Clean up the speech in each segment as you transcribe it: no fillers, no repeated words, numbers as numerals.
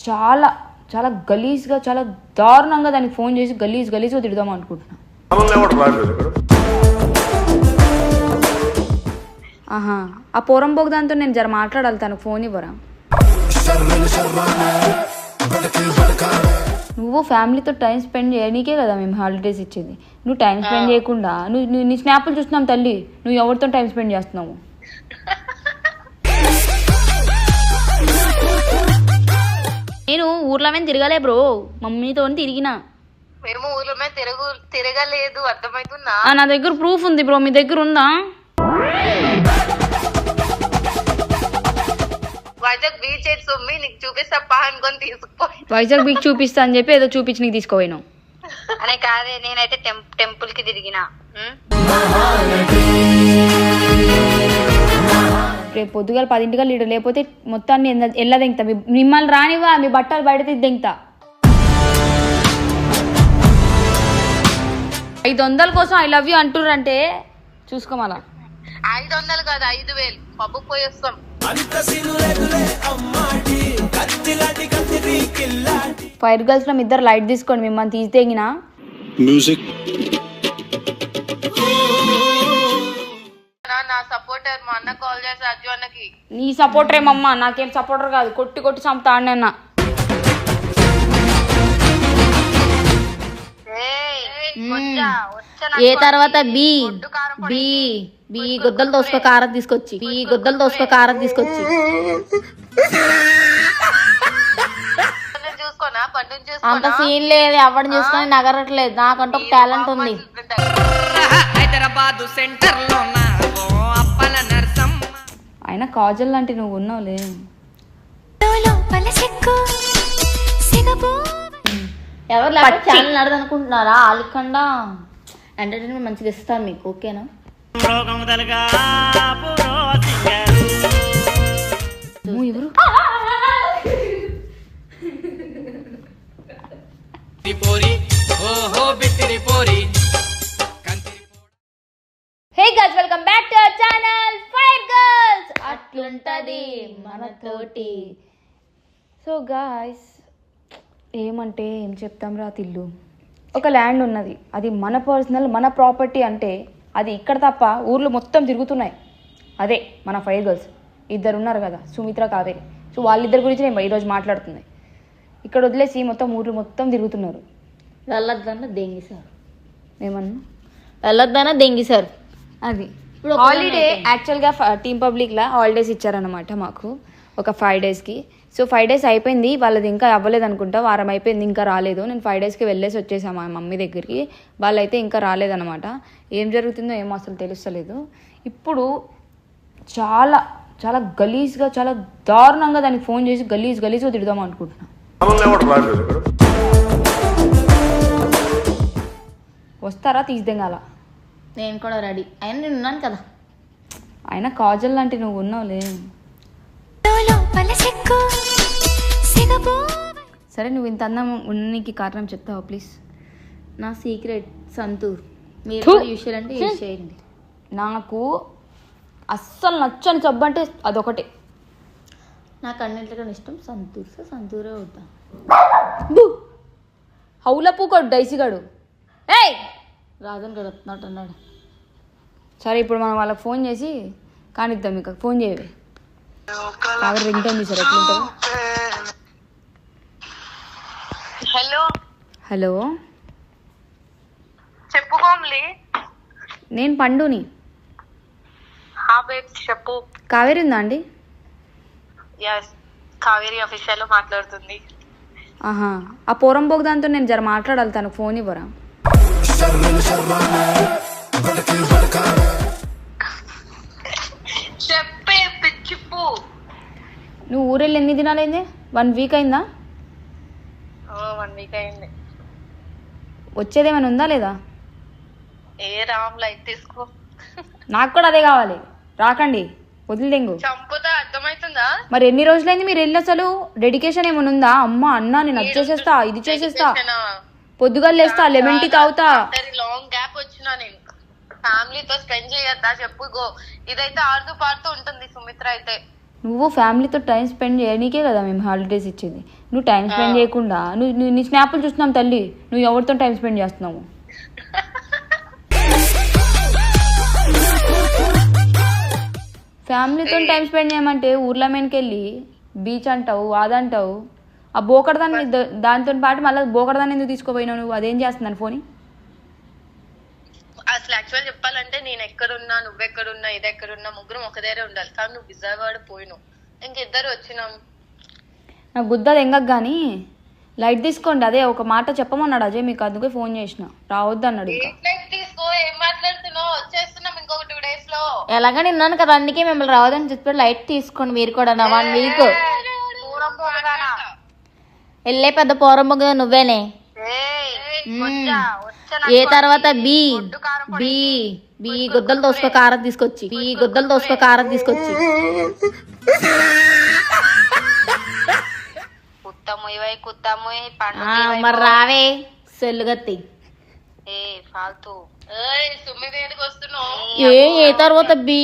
చాలా చాలా గలీజ్గా చాలా దారుణంగా దానికి ఫోన్ చేసి గలీజ్గా తిడదాం అనుకుంటున్నా. ఆహా, ఆ పోరంబోగు దాంతో నేను జర మాట్లాడాలి, తనకు ఫోన్ ఇవ్వరా? నువ్వు ఫ్యామిలీతో టైం స్పెండ్ చేయడానికే కదా మేము హాలిడేస్ ఇచ్చేది. నువ్వు టైం స్పెండ్ చేయకుండా నువ్వు నీ స్నాప్లు చూస్తున్నాం తల్లి, నువ్వు ఎవరితో టైం స్పెండ్ చేస్తున్నావు? నేను ఊర్లో తిరగలే బ్రో, మమ్మీతో తిరిగినా. మేము ఊర్లో తిరగలేదు, అర్థమవుతుందా? నా దగ్గర ప్రూఫ్ ఉంది బ్రో, మీ దగ్గర ఉందా? వైజాగ్ బీచ్ నీకు చూపిస్తా అనుకొని తీసుకుపోయి. వైజాగ్ బీచ్ చూపిస్తా అని చెప్పి ఏదో చూపించి నీకు తీసుకోపోయినావు అనే కాదే, నేనైతే టెంపుల్ కి తిరిగిన. రేపు పొద్దుగాల 10 లీటర్ లేకపోతే మొత్తాన్ని ఎల్ల దెంగతా. మిమ్మల్ని రానివా, మీ బట్టలు బయట దెంగతా. 500 కోసం ఐ లవ్ యూ అంటుర్రంటే చూసుకోమాలా. 500 కాదు, 5000 పబ్బు పోయి వస్తాం. ఫైర్ గర్ల్స్ లో ఇద్దరు లైట్ తీసుకోండి, మిమ్మల్ని తీసితేగినా మ్యూజిక్. నా సపోర్టర్ మా అన్న కాల్ చేసి అజ్జు అన్నకి. నీ సపోర్టర్ ఏమమ్మా, నాకేం సపోర్టర్ కాదు, కొట్టి చంపుతాడినన్న. ఏ తర్వాత బి గొద్దలు దోసుకో కారం తీసుకొచ్చి చూసుకోనా, పండు అంత సీన్ లేదు, ఎవరిని చూసుకొని నగరట్లేదు. నాకంటే ఒక టాలెంట్ ఉంది. హైదరాబాద్ సెంటర్ లో అయినా కాజల్ లాంటి నువ్వు ఉన్నావులే. ఎవరు ఛానల్ నడదనుకుంటున్నారా? ఆలికండా ఎంటర్టైన్మెంట్ మంచిగా ఇస్తాను మీకు, ఓకేనా? ఎవరు? Hey guys, welcome back to our channel fire girls. అట్లుంటది మనతోటి. సో గాయ్స్, ఏమంటే ఏం చెప్తాం రా తిల్లు. ఒక ల్యాండ్ ఉన్నది, అది మన పర్సనల్, మన ప్రాపర్టీ. అంటే అది ఇక్కడ తప్ప ఊర్లు మొత్తం తిరుగుతున్నాయి. అదే మన ఫైర్ గర్ల్స్ ఇద్దరు ఉన్నారు కదా, సుమిత్ర కావేరి. సో వాళ్ళిద్దరి గురించి నేను ఈరోజు మాట్లాడుతుంది. ఇక్కడ వదిలేసి మొత్తం ఊర్లు మొత్తం తిరుగుతున్నారు. వెళ్ళొద్దన్న దెంగిసారు, ఏమన్నా వెళ్ళొద్దన్న దెంగిసారు. అది హాలిడే యాక్చువల్గా టీమ్ పబ్లిక్లా హాలిడేస్ ఇచ్చారనమాట మాకు ఒక 5 డేస్కి. సో 5 డేస్ అయిపోయింది, వాళ్ళది ఇంకా అవ్వలేదు అనుకుంటా, వారం అయిపోయింది, ఇంకా రాలేదు. నేను 5 డేస్కి వెళ్ళేసి వచ్చేసాను మా మమ్మీ దగ్గరికి. వాళ్ళైతే ఇంకా రాలేదనమాట. ఏం జరుగుతుందో ఏమో అసలు తెలుస్తలేదు. ఇప్పుడు చాలా చాలా గలీజ్గా చాలా దారుణంగా దానికి ఫోన్ చేసి గలీజ్గా తిడదాం అనుకుంటున్నా. వస్తారా? తీసిదెంగాల. నేను కూడా రెడీ అయినా, నేను ఉన్నాను కదా. అయినా కాజల్ లాంటి నువ్వు ఉన్నావులే. సరే, నువ్వు ఇంత అందం ఉండడానికి కారణం చెప్తావా ప్లీజ్? నా సీక్రెట్ సంతూర్. మీరు యూషువల్ అంటే యూజ్ చేయండి. నాకు అస్సలు నచ్చని సబ్బు అంటే అదొకటే. నాకు అన్నింటిలో ఇష్టం సంతూర్. సో సంతూరే అవుతా. హౌలపూ కొడు డైసిగాడు. ఏయ్ రాజన్ గడు వస్తున్నట్టు అన్నాడు. సరే, ఇప్పుడు మనం వాళ్ళకి ఫోన్ చేసి కానిద్దాం. మీకు ఫోన్ చేయవే కావాలి, రింగ్ టైం చూసారు ఎట్లుంటుంది. హలో హలో, చెప్పు కోమ్లీ. నేను పండుని. చెప్పు. కావేరి ఉందా అండి? కావేరి అఫీషియల్ మాట్లాడుతుంది. ఆహా, ఆ పోరంబోగు దాంతో నేను జర మాట్లాడాలి, తనకు ఫోన్ ఇవ్వరా? చెప్పే పిచ్చిప్పు. నువ్వు ఊరెళ్ళి ఎన్ని దినాలైంది? 1 వీక్ అయిందా? 1 వీక్ అయింది. వచ్చేదేమైనా ఉందా లేదా? ఏ రామ్ లైట్ తీసుకో. నాకు కూడా అదే కావాలి. రాకండి, వదిలిదెంగు. చంపుతా, అర్థమవుతుందా? మరి ఎన్ని రోజులైంది మీరు వెళ్ళి? అసలు డెడికేషన్ ఏమైనా ఉందా? అమ్మ అన్న నేను అది చేసేస్తా, ఇది చేసేస్తా, పొద్దుగా లేస్తా, 11కి తాగుతా. లాంగ్ గ్యాప్ వచ్చినా నేను ఫ్యామిలీతో స్పెండ్ చేయొద్దా చెప్పు. గో, ఇదైతే ఆడుతూ పాడుతూ ఉంటుంది సుమిత్ర అయితే. నువ్వు ఫ్యామిలీతో టైం స్పెండ్ చేయడానికే కదా మేము హాలిడేస్ ఇచ్చేది. నువ్వు టైం స్పెండ్ చేయకుండా నువ్వు నీ స్నాప్లు చూస్తున్నాం తల్లి, నువ్వు ఎవరితో టైం స్పెండ్ చేస్తున్నావు? ఫ్యామిలీతో టైం స్పెండ్ చేయమంటే ఊర్ల మీదకి వెళ్ళి బీచ్ అంటావు, అదంటావు. ఆ బోకడదాన్ని దానితో పాటు మళ్ళీ బోకడదాన్ని ఎందుకు తీసుకోపోయినావు నువ్వు? అదేం చేస్తుందని ఫోన్? అసలు యాక్చువల్ చెప్పాలంటే నేను ఎక్కడున్నా, నువ్వెక్కడున్నా, ఇది ఎక్కడున్నా ముగ్గురం ఒక దగ్గర ఉండాలి. కానీ నువ్వు విజయవాడ పోయినావు, ఇంకిద్దరు వచ్చినాం. నాకు గుద్దది ఎంగకు కానీ లైట్ తీసుకోండి. అదే ఒక మాట చెప్పమన్నాడు అజయ్ మీకు, అందుకే ఫోన్ చేసిన. రావద్దు అన్నాడు. తీసుకో, ఏం మాట్లాడుతున్నావు? వచ్చేస్తున్నాం ఇంకొక 2 days లో. ఎలాగని ఉన్నాను కదా, అందుకే మిమ్మల్ని రావద్దని చెప్పి లైట్ తీసుకోండి మీరు కూడా. 1 week వెళ్ళే పెద్ద పోరంబొగ్గ నువ్వేనే. ఏ తర్వాత బి గుద్దలు తోసుకో కారం తీసుకొచ్చి, మరి రావే సెల్లుగత్తి. ఏ తర్వాత బి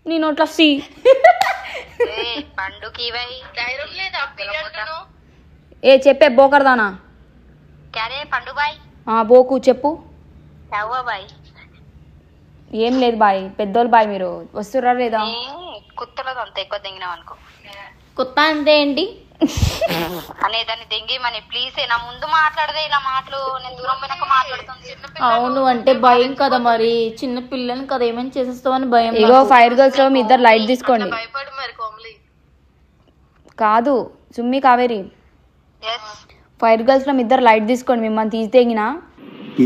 నీ నోట్ల సి. ఏ చెప్పే బోకర్దానా? బోకు చెప్పు. ఏం లేదు బాయ్, పెద్దోళ్ళు బాయ్. మీరు వస్తురా లేదా? కొత్త అంతే ఏంటి అనేదాన్ని దెంగేమని ప్లీజ్ నా ముందు మాట్లాడదే ఇలా మాటలు. నేను దూరం పోయినాక మాట్లాడుతుంది. అవును అంటే భయం కదా, మరి చిన్న పిల్లని కదా ఏమైనా చేసేస్తావని భయం. ఇగో ఫైర్ గర్ల్స్ లో మీ ఇద్దరు లైట్ తీసుకోండి. కాదు సుమ్మి కావేరి, ఫైర్ గర్ల్స్ లో మీ ఇద్దరు లైట్ తీసుకోండి. మిమ్మల్ని తీసేగినా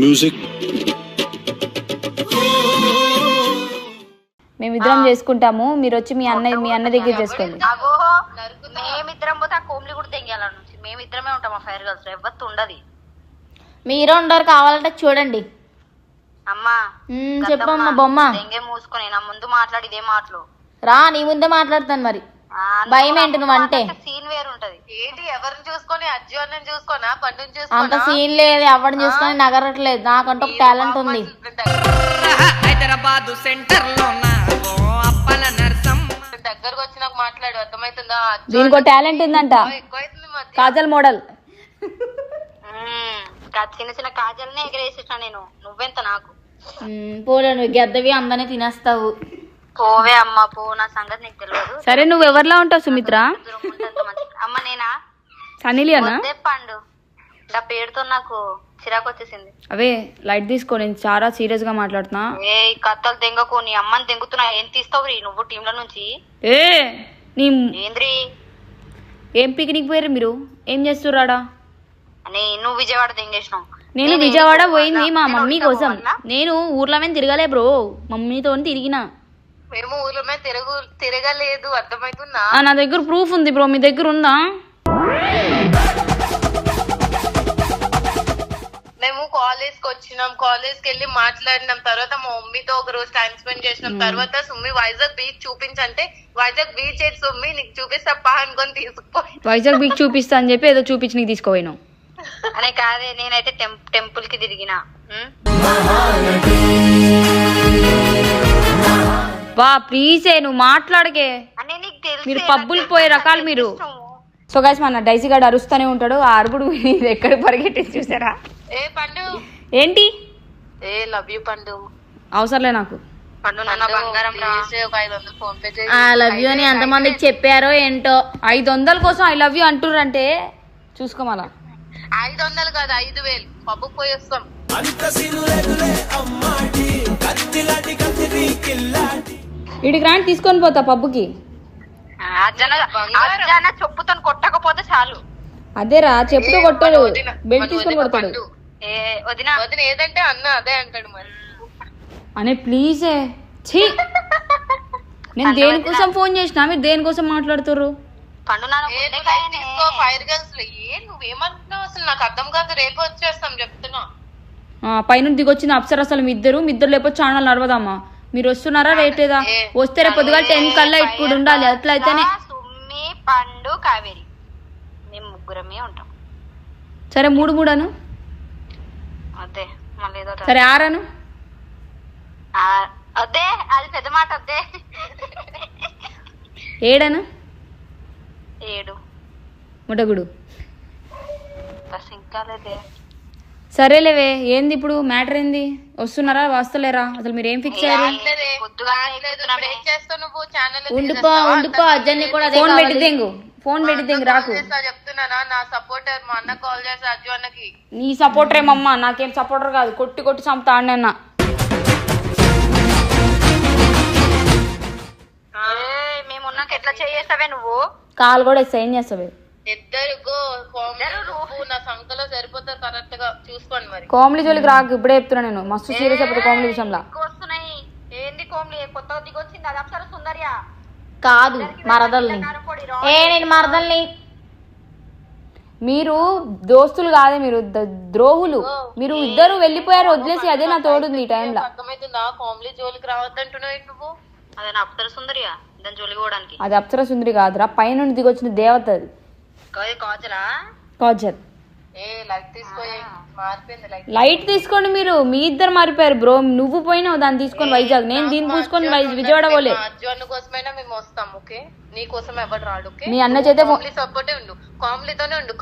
మ్యూజిక్ మేమిద్దరం చేసుకుంటాము, మీరు వచ్చి మీ అన్న దగ్గర చేసుకోండి. మేమిద్దరం పోతే ఆ కోమ్లి కూడా తెంగాల నుంచి మేమిద్దరమే ఉంటాం. ఆ ఫైర్ గర్ల్స్ ఎవరు ఉండదు. మీరే ఉండరు, కావాలంటే చూడండి. అమ్మా చెప్పమ్మా బొమ్మ. దెంగే మూసుకొని నా ముందు మాట్లాడి ఇదే మాటలు రా, నీ ముందే మాట్లాడతాను. మరి భయం ఏంటి నువ్వు అంటే? సీన్ వేరు ఉంటది. ఏంటి ఎవరిని చూసుకొని అర్జున్ చూసుకోనా, పండుని అంత చూసుకోనా? సీన్ లేదు, ఎవరిని చూసుకొని నగరట్లేదు. నాకంటే ఒక టాలెంట్ ఉంది. హైదరాబాద్ సెంటర్ లో అప్పల నర్సం దగ్గరకు వచ్చి నాకు మాట్లాడు, అర్థమవుతుందా? దీనికి టాలెంట్ ఉందంట, ఎక్కువైతుంది మధ్య. కాజల్ మోడల్. చిన్న చిన్న కాజల్నే ఎగరేసేసిన నేను. నువ్వెంత నాకు? పోలే, నువ్వు గెద్దవి అందరినీ తినేస్తావు. పోవే అమ్మ పో, నా సంగతి నీకు తెలియదు. సరే నువ్వు ఎవరిలా ఉంటావు సుమిత్ర? అమ్మ నేనా? సన్నీలియానా? పండు నా పేరుతో నాకు చిరాకు వచ్చేసింది. అవే లైట్ తీసుకో, నేను చాలా సీరియస్ గా మాట్లాడుతున్నా. ఏ కత్తలు తెంగకు, నీ అమ్మని తెంగుతున్నా. ఏం తీస్తావు నువ్వు టీంల నుంచి? ఏ నీ ఏంద్రి ఏం పిక్నిక్ పోయారు మీరు? ఏం చేస్తురాడా? నువ్వు విజయవాడ తెంగేసినావు. నేను విజయవాడ పోయింది మా మమ్మీ కోసం. నేను ఊర్లో మీద తిరగలే బ్రో, మమ్మీతో తిరిగినా. మేము ఊర్లో మీద తిరగలేదు, అర్థమవుతుందా? నా దగ్గర ప్రూఫ్ ఉంది బ్రో, మీ దగ్గర ఉందా? మేము కాలేజ్ కి వచ్చినాం, కాలేజ్ కి వెళ్ళి మాట్లాడినాం. తర్వాత మా మమ్మీతో ఒక రోజు టైం స్పెండ్ చేసినాం. తర్వాత సుమ్మి వైజాగ్ బీచ్ చూపించంటే వైజాగ్ బీచ్ అయితే సుమ్మి నీకు చూపిస్తా పా అనుకొని తీసుకుపోయి వైజాగ్ బీచ్ చూపిస్తా అని చెప్పి ఏదో చూపించి నీకు తీసుకోపోయినావు. అనే కాదే, నేనైతే టెంపుల్ కి తిరిగిన. వా ప్లీజే నువ్వు మాట్లాడకే, మీరు పబ్బులు పోయే రకాలు మీరు. సో గైస్ మన డైసీ గాడు అరుస్తూనే ఉంటాడు, ఆ అరుగుడు ఎక్కడ పరిగెట్టి చూసారా? ఏ పండు ఏంటి? ఏ లవ్ యూ పండు. అవసరంలే నాకు. పండు నా బంగారం ఒక 500 ఫోన్ పే చేయి. ఐ లవ్ యూ అని ఎంతమందికి చెప్పారో ఏంటో. 500 కోసం ఐ లవ్ యూ అంటుర్రంటే చూసుకోమలా. 500 కాదు 5000 పబ్బు పోయి వస్తాం. వీడికి రాండి తీసుకొని పోతా పబ్బుకి. చెప్పుతో కొట్టకపోతే చాలు. అదేరా చెప్పుతో కొట్టాడు, బెల్ట్ తీసుకొని కొడతాడు. వదిన ఏదంటే అన్న అదే అంటాడు మరి. అనే ప్లీజే ఛీ, నేను దేనికోసం ఫోన్ చేసినా, మీరు దేనికోసం మాట్లాడుతుర్రు? ఫైర్ గర్ల్స్ లో నువ్వేమంటున్నావు అసలు నాకు అర్థం కాదు. రేపు వచ్చేస్తాం చెప్తున్నా. పైన దిగొచ్చింది అప్సరసలు మీ ఇద్దరు లేకపోతే ఛానల్ నడవదమ్మా. మీరు వస్తున్నారా రేటేదా? వస్తే రేపు పొద్దుగా 10 కల్లా ఇప్పుడు ఉండాలి, అట్లయితేనే. సుమ్మి పండు కావేరి మేము ముగ్గురమే ఉంటాం. సరే 3 అను. అదే మళ్ళీ ఏదో సరే 6 అను. అదే అది పెద్ద మాట. అదే 7 అను. 7 ముఠగుడు బస్ ఇంకా లేదే. సరేలేవే, ఏంది ఇప్పుడు మ్యాటర్ ఏంది? వస్తున్నారా వస్తలేరా? అసలు మీరు ఏం ఫిక్స్ అయ్యారు? పొద్దుగా ఏం చేస్తావు నువ్వు? ఛానల్ ఉండిపో అజ్జన్ని కూడా అదే ఫోన్ కావాలి. పెట్టిద్దేంగు, ఫోన్ పెట్టిద్దేంగు రాకు. చెప్తున్నానా, నా సపోర్టర్ మా అన్న కాల్ చేసి అజ్జు అన్నకి. నీ సపోర్టర్ ఏమమ్మా, నాకేం సపోర్టర్ కాదు. కొట్టి కొట్టి చంపుతా అన్న. మేమున్నాక ఎట్లా చేస్తావే నువ్వు? కాల్ కూడా ఇస్తా, ఏం చేస్తావే? ఇద్దరు నా సంఖలో సరిపోతారు కరెక్ట్ గా చూసుకోండి మరి. కామెడీ జోలికి రాకు, ఇప్పుడే చెప్తున్నా నేను. మస్తు సీరియస్ అయిపోతుంది కామెడీ విషయంలో. వస్తున్నాయి ఏంది కోమ్లి? కొత్తగా దిగొచ్చింది అది అప్సర సుందర్యా కాదు మరదల్ని. నేను మరదల్ని. మీరు దోస్తులు కాదే, మీరు ద్రోహులు. మీరు ఇద్దరు వెళ్ళిపోయారు వదిలేసి. అదే నా తోడుంది ఈ టైంలో. అర్థమైతుందా? కామెడీ జోలికి రావద్దంటున్నావు నువ్వు. అదే నా అప్సర సుందర్యా దాని జోలికి పోవడానికి. అది అప్సర సుందరి కాదురా, పైనుండి దిగొచ్చిన దేవత అది. కాజలా కాజల్. లైట్ తీసుకో, మారిపోయింది లైట్. లైట్ తీసుకోండి మీరు, మీ ఇద్దరు మారిపోయారు బ్రో. నువ్వు పోయినావు దాన్ని తీసుకొని వైజాగ్, నేను దీన్ని తీసుకొని విజయవాడ పోలే. అజ్జు అన్న కోసమైనా మేము వస్తాం, ఓకే? నీ కోసం ఎవరు రాడు, ఓకే? మీ అన్న చేతే కామెడీ సపోర్టే ఉండు, కామెడీతోనే ఉండు.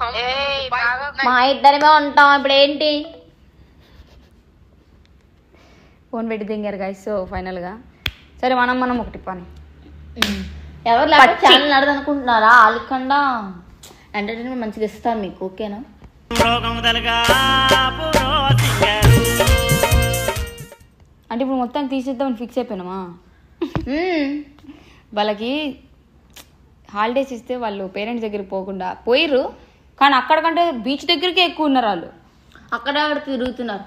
మా ఇద్దరిమే ఉంటాం. ఇప్పుడు ఏంటి? ఫోన్ పెట్టి దింగారు గైస్. సో ఫైనల్ గా సరే, మనం ఒకటి పని. ఎవరు లేకపోతే ఛానల్ నడదు అనుకుంటున్నారా? ఆలకుండా ఎంటర్టైన్మెంట్ మంచిగా ఇస్తాను మీకు, ఓకేనా? అంటే ఇప్పుడు మొత్తం తీసేద్దామని ఫిక్స్ అయిపోయినామా? వాళ్ళకి హాలిడేస్ ఇస్తే వాళ్ళు పేరెంట్స్ దగ్గరికి పోకుండా పోయిర్రు, కానీ అక్కడికంటే బీచ్ దగ్గరికి ఎక్కువ ఉన్నారు వాళ్ళు. అక్కడ తిరుగుతున్నారు.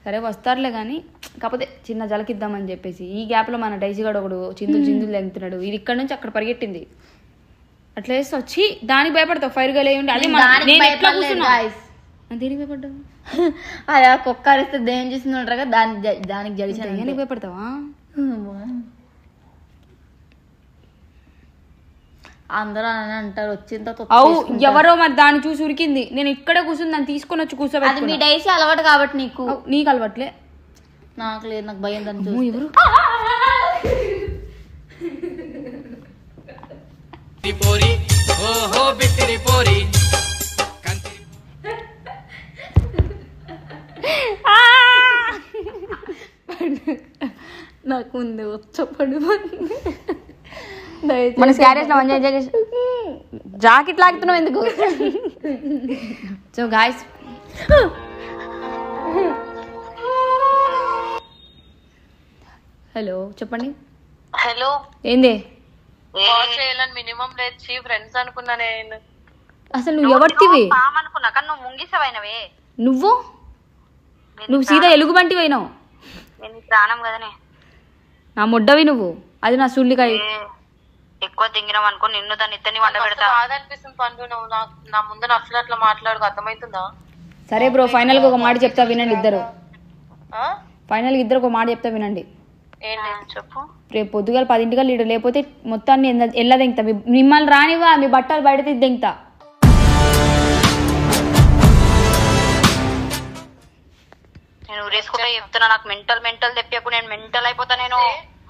సరే వస్తారులే, కానీ కాకపోతే చిన్న జలకిద్దామని చెప్పేసి ఈ గ్యాప్లో మన డైసీగాడు ఒకడు చిందులు తెంగుతున్నాడు. ఇది ఇక్కడ నుంచి అక్కడ పరిగెట్టింది. అట్లా వేస్తే వచ్చి దానికి భయపడతావు. ఫైర్ గా లేవుండి. అదే నేను ఎట్లా కూర్చున్నా, దేనికి భయపడ్డావు? అదే కుక్క అరిస్తే దేని చూసి ఉంటారు కదా, దానికి దయ్యానికి భయపడతావా? అందరూ అని అంటారు. వచ్చిన అవు ఎవరో మరి దాన్ని చూసి ఉరికింది. నేను ఇక్కడే కూర్చుని దాన్ని తీసుకొని వచ్చి అది కూర్చోబెట్టి. మీ డైసీ అలవాటు కాబట్టి నీకు. నీకు అలవాట్లే, నాకు లేదు. నాకు భయం దాన్ని చూసి. ఎవరు? పోరి ఓహో బిత్తిరి పోరి. నాకు ఉంది వచ్చపడి మన క్యారేజ్ లో జాకెట్ లాగుతున్నావు ఎందుకు? సో గాయస్, హలో చెప్పండి. హలో, ఏంది? కాల్ చేయాలని మినిమం లేచి ఫ్రెండ్స్ అనుకున్నా నేను. అసలు నువ్వు ఎవరితివి? అనుకున్నా కానీ నువ్వు ముంగిసవైనవే. నువ్వు సీదా ఎలుగుబంటి పోయినావు. నేను ప్రాణం కదనే. నా ముడ్డవి నువ్వు, అది నా సుల్లికాయ. ఎక్కువ తింగినాం అనుకో నిన్ను దాన్ని ఇద్దరిని వంట పెడతా. బాధ అనిపిస్తుంది పండు, నువ్వు నా ముందు అసలు అట్లా మాట్లాడు, అర్థమవుతుందా? సరే బ్రో, ఫైనల్ గా ఒక మాట చెప్తా వినండి ఇద్దరు. ఆ? ఫైనల్ గా ఇద్దరు ఒక మాట చెప్తా వినండి. ఏంటి చెప్పు. రేపు పొద్దుగాల 10 లీడు, లేకపోతే మొత్తాన్ని ఎల్లదెంగుతా. మిమ్మల్ని రానివా, మీ బట్టలు బయట తిద్దెంగుతా. నేను ఊరేసుకుంటే చెప్తున్నా, నాకు మెంటల్ తెప్పేప్పుడు నేను మెంటల్ అయిపోతా. నేను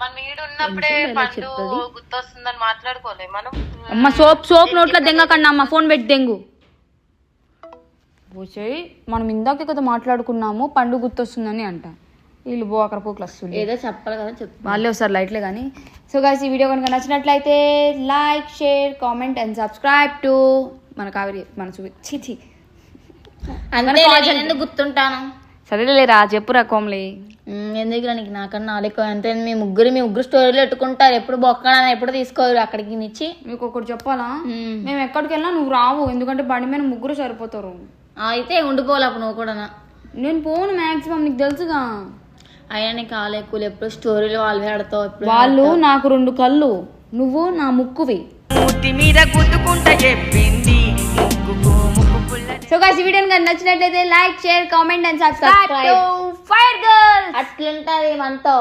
మన వీడు ఉన్నప్పుడే పండు గుర్తొస్తుందని మాట్లాడుకోలే మనం. అమ్మ సోప్ నోట్లో దెంగకండి అమ్మ, ఫోన్ పెట్టి దెంగు. పోసేయి, మనం ఇందాక కదా మాట్లాడుకున్నాము పండు గుర్తొస్తుందని అంట. వీళ్ళు అక్కడ పోకులు వస్తుంది. ఏదో చెప్పాలి కదా చెప్పు. వాళ్ళే వస్తారు లైట్లే కానీ. సో గైస్, ఈ వీడియో కనుక నచ్చినట్లయితే like, share, comment and subscribe to మన కావేరి మన చూచి. అంతే, నేను ఎందుకు గుర్తుంటాను? సరేలేరా, చెప్పురా కోమలి. ఎందుకు నీకు నాకన్నా ఎక్కువ. అంతే, మీ ముగ్గురు స్టోరీలు పెట్టుకుంటారు. ఎప్పుడు బొక్కడా ఎప్పుడు తీసుకోరు అక్కడికి నిచ్చి. మీకు ఒకటి చెప్పాలా, మేము ఎక్కడికి వెళ్ళినా నువ్వు రావు, ఎందుకంటే బండి మీద ముగ్గురు సరిపోతారు. అయితే ఉండిపోవాలి అప్పుడు నువ్వు కూడా. నేను పోను మాక్సిమం, నీకు తెలుసుగా. అయినా నీకు కాలు ఎక్కువ, ఎప్పుడు స్టోరీలు వాళ్ళు ఆడతావు. వాళ్ళు నాకు 2 కళ్ళు, నువ్వు నా ముక్కువి. మీద గుద్దుకుంటా చెప్పింది. సో గైస్, ఈ వీడియో కనుక నచ్చినట్లయితే like, share, comment and subscribe to fire girls. అట్లుంటది మనతో.